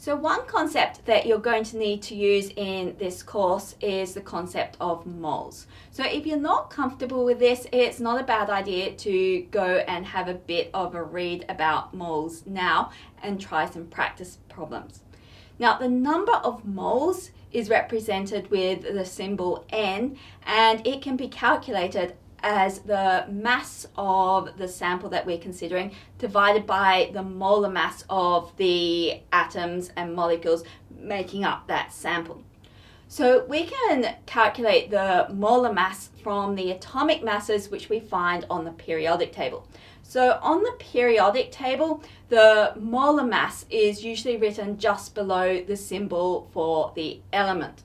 So one concept that you're going to need to use in this course is the concept of moles. So if you're not comfortable with this, it's not a bad idea to go and have a bit of a read about moles now and try some practice problems. Now, the number of moles is represented with the symbol N, and it can be calculated as the mass of the sample that we're considering divided by the molar mass of the atoms and molecules making up that sample. So we can calculate the molar mass from the atomic masses which we find on the periodic table. So on the periodic table, the molar mass is usually written just below the symbol for the element.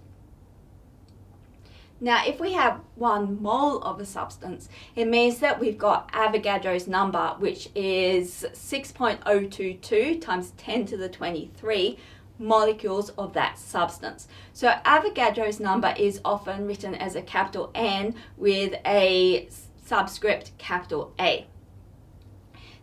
Now, if we have 1 mole of a substance, it means that we've got Avogadro's number, which is 6.022 times 10 to the 23 molecules of that substance. So Avogadro's number is often written as a capital N with a subscript capital A.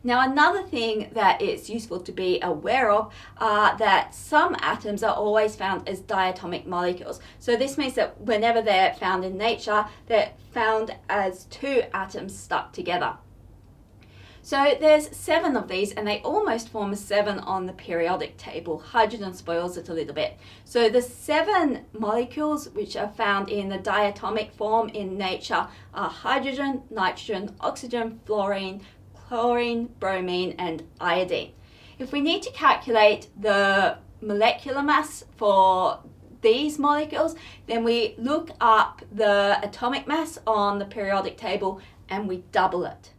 Now, another thing that it's useful to be aware of are that some atoms are always found as diatomic molecules. So this means that whenever they're found in nature, they're found as 2 atoms stuck together. So there's 7 of these, and they almost form a 7 on the periodic table. Hydrogen spoils it a little bit. So the 7 molecules which are found in the diatomic form in nature are hydrogen, nitrogen, oxygen, fluorine, chlorine, bromine, and iodine. If we need to calculate the molecular mass for these molecules, then we look up the atomic mass on the periodic table and we double it.